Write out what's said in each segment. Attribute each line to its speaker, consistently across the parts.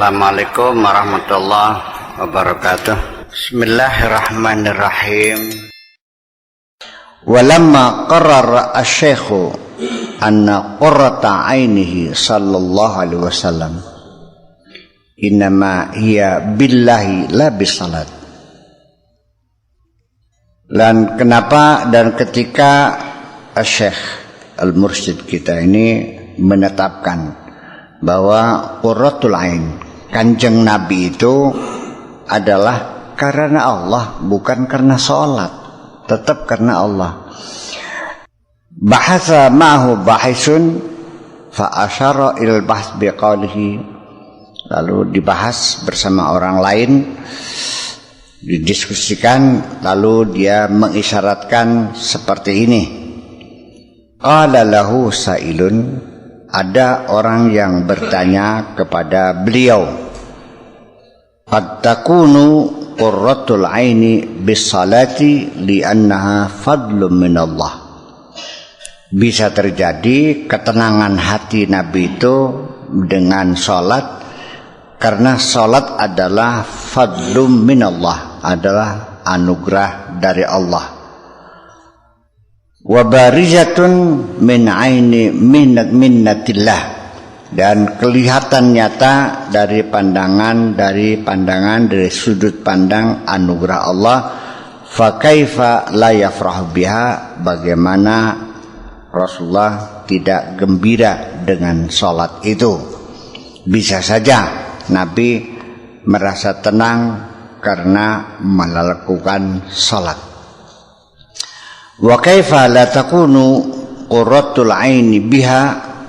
Speaker 1: Assalamualaikum warahmatullahi wabarakatuh. Bismillahirrahmanirrahim. Walamma qarrara asy-syaikhu anna qurrata ainihi sallallahu alaihi wasallam innama hiya billahi la bisalat. Dan kenapa dan ketika Syekh Al-Mursyid kita ini menetapkan bahwa qurratul ain kanjeng Nabi itu adalah karena Allah, bukan karena sholat, tetap karena Allah. Bahasa ma'hu bahisun fa asyara il bahs biqaulihi, lalu dibahas bersama orang lain, didiskusikan, lalu dia mengisyaratkan seperti ini. Qala lahu sa'ilun, ada orang yang bertanya kepada beliau, qad takunu qurratul aini bis salati li'annaha fadlun minallah. Bisa terjadi ketenangan hati Nabi itu dengan salat, karena salat adalah fadlun minallah, adalah anugerah dari Allah. Wa barizatun min aini minnatillah, dan kelihatan nyata dari pandangan dari sudut pandang anugerah Allah. Fa kaifa la yafrahu biha, bagaimana Rasulullah tidak gembira dengan salat itu. Bisa saja Nabi merasa tenang karena melakukan salat. Wa kaifa la takunu qurratul aini biha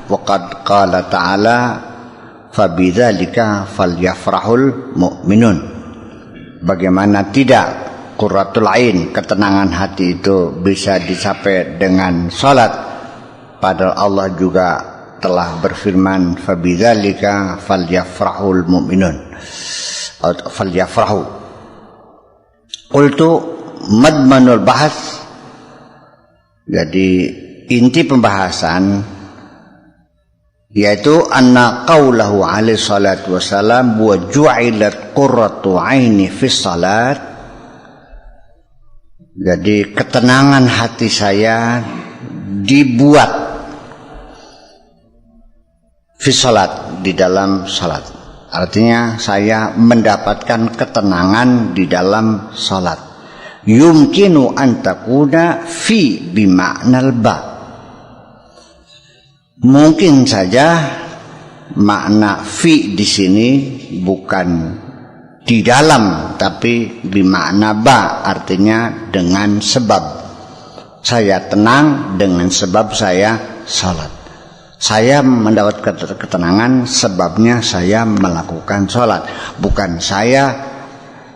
Speaker 1: wa qad qala ta'ala fabidzalika falyafrahul mu'minun. Bagaimana tidak qurratul ain, ketenangan hati itu bisa dicapai dengan salat, padahal Allah juga telah berfirman fabidzalika falyafrahul mu'minun atau falyafrahu. Qultu madmanul bahas, jadi inti pembahasan yaitu anna qaulahu alaihi salatu wasalam wa ju'ilat qurratu aini fi salat. Jadi ketenangan hati saya dibuat fi salat, di dalam salat. Artinya saya mendapatkan ketenangan di dalam salat. Yumkinu an takuna fi bima'nal ba. Mungkin saja makna fi di sini bukan di dalam, tapi bimakna ba, artinya dengan sebab. Saya tenang dengan sebab saya salat. Saya mendapat ketenangan sebabnya saya melakukan salat, bukan saya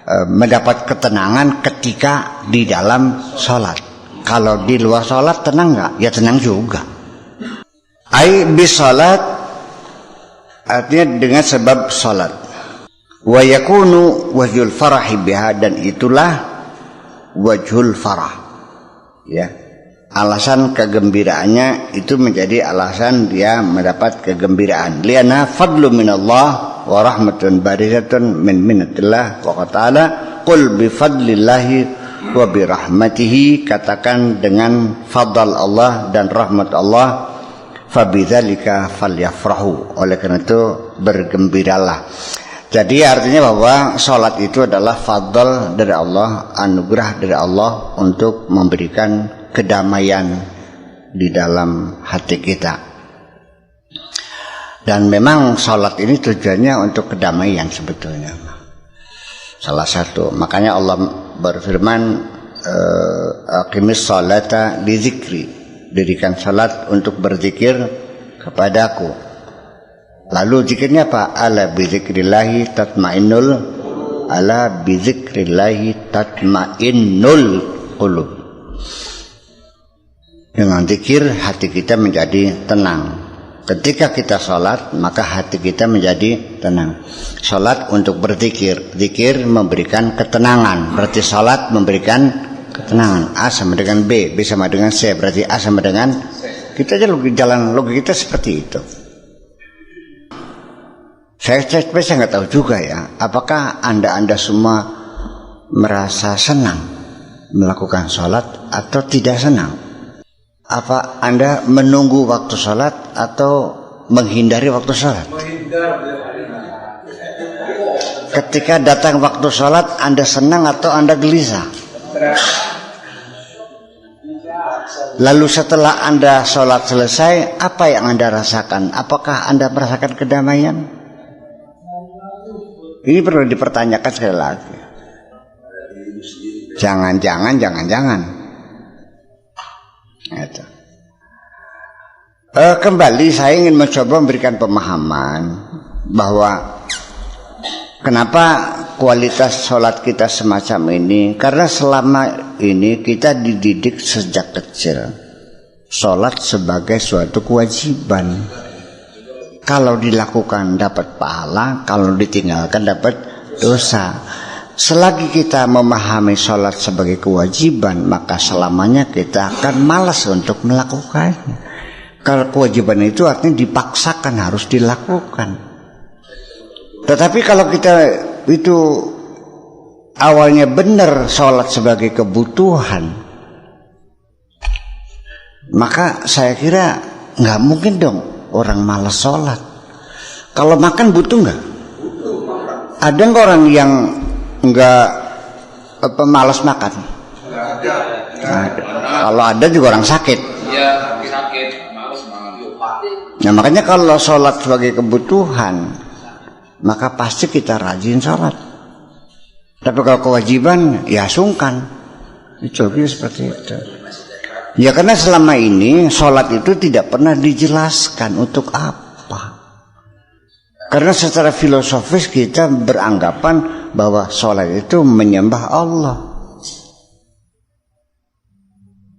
Speaker 1: mendapat ketenangan ketika di dalam sholat. Kalau di luar sholat tenang nggak? Ya tenang juga. Ai bis sholat, artinya dengan sebab sholat. Wa yakunu wajhul farahi biha, dan itulah wajhul farah. Ya, alasan kegembiraannya itu menjadi alasan dia mendapat kegembiraan. Liana fadlu minallah wa rahmatun barizatun min minnatillah wa ta'ala qul bi fadlillahi wa bi rahmatihi, katakan dengan fadl Allah dan rahmat Allah, fa bidzalika falyafrahu, oleh karena itu bergembiralah. Jadi artinya bahwa salat itu adalah fadl dari Allah, anugerah dari Allah untuk memberikan kedamaian di dalam hati kita. Dan memang sholat ini tujuannya untuk kedamaian sebetulnya. Salah satu, makanya Allah berfirman aqimis sholata li zikri, dirikan sholat untuk berzikir kepadaku. Lalu zikirnya apa? Ala bizikrillahi tatmainnul, ala bizikrillahi tatmainnul qulub. Dengan zikir hati kita menjadi tenang. Ketika kita sholat, maka hati kita menjadi tenang. Sholat untuk berzikir, zikir memberikan ketenangan. Berarti sholat memberikan ketenangan. A sama dengan B, B sama dengan C, berarti A sama dengan C. Kita aja jalan logika kita seperti itu. Saya nggak tahu juga ya, apakah anda semua merasa senang melakukan sholat atau tidak senang? Apa anda menunggu waktu sholat atau menghindari waktu sholat? Ketika datang waktu sholat, anda senang atau anda gelisah? Lalu setelah anda sholat selesai, apa yang anda rasakan? Apakah anda merasakan kedamaian? Ini perlu dipertanyakan sekali lagi. Jangan. Gitu. Kembali saya ingin mencoba memberikan pemahaman bahwa kenapa kualitas sholat kita semacam ini. Karena selama ini kita dididik sejak kecil sholat sebagai suatu kewajiban. Kalau dilakukan dapat pahala, kalau ditinggalkan dapat dosa. Selagi kita memahami sholat sebagai kewajiban, maka selamanya kita akan malas untuk melakukannya. Kalau kewajiban itu artinya dipaksakan harus dilakukan. Tetapi kalau kita itu awalnya benar sholat sebagai kebutuhan, maka saya kira nggak mungkin dong orang malas sholat. Kalau makan butuh nggak? Ada nggak orang yang nggak malas makan? Ada. Kalau ada juga orang sakit. Iya, sakit, malas makan. Nah makanya kalau sholat sebagai kebutuhan, maka pasti kita rajin sholat. Tapi kalau kewajiban, ya sungkan. Itu seperti itu. Ya karena selama ini sholat itu tidak pernah dijelaskan untuk apa. Karena secara filosofis kita beranggapan bahwa sholat itu menyembah Allah.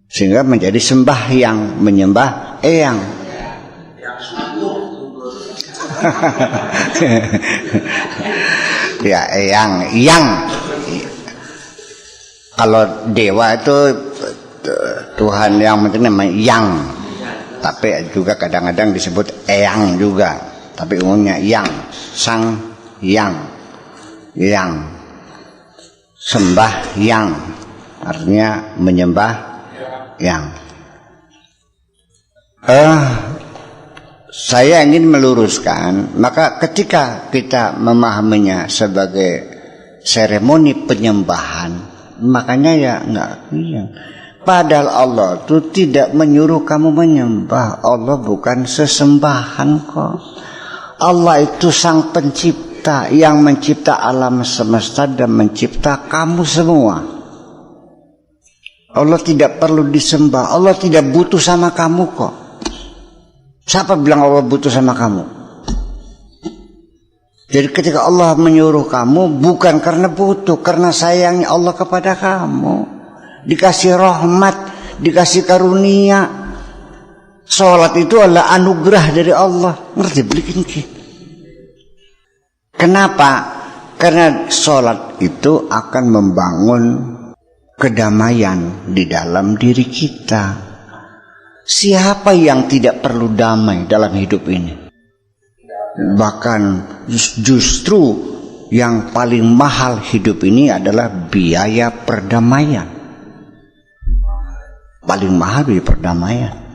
Speaker 1: Sehingga menjadi sembahyang, menyembah eyang. Ya eyang. Kalau dewa itu Tuhan yang penting namanya yang, tapi juga kadang-kadang disebut eyang juga, tapi umumnya yang, sang yang sembah yang, artinya menyembah yang. Saya ingin meluruskan, maka ketika kita memahaminya sebagai seremoni penyembahan, makanya ya enggak iya. Padahal Allah itu tidak menyuruh kamu menyembah. Allah bukan sesembahan kok. Allah itu sang pencipta yang mencipta alam semesta dan mencipta kamu semua. Allah tidak perlu disembah. Allah tidak butuh sama kamu kok. Siapa bilang Allah butuh sama kamu? Jadi ketika Allah menyuruh kamu bukan karena butuh, karena sayangnya Allah kepada kamu. Dikasih rahmat, dikasih karunia. Sholat itu adalah anugerah dari Allah. Ngerti belikin ki. Kenapa? Karena sholat itu akan membangun kedamaian di dalam diri kita. Siapa yang tidak perlu damai dalam hidup ini? Bahkan justru yang paling mahal hidup ini adalah biaya perdamaian. Paling mahal biaya perdamaian.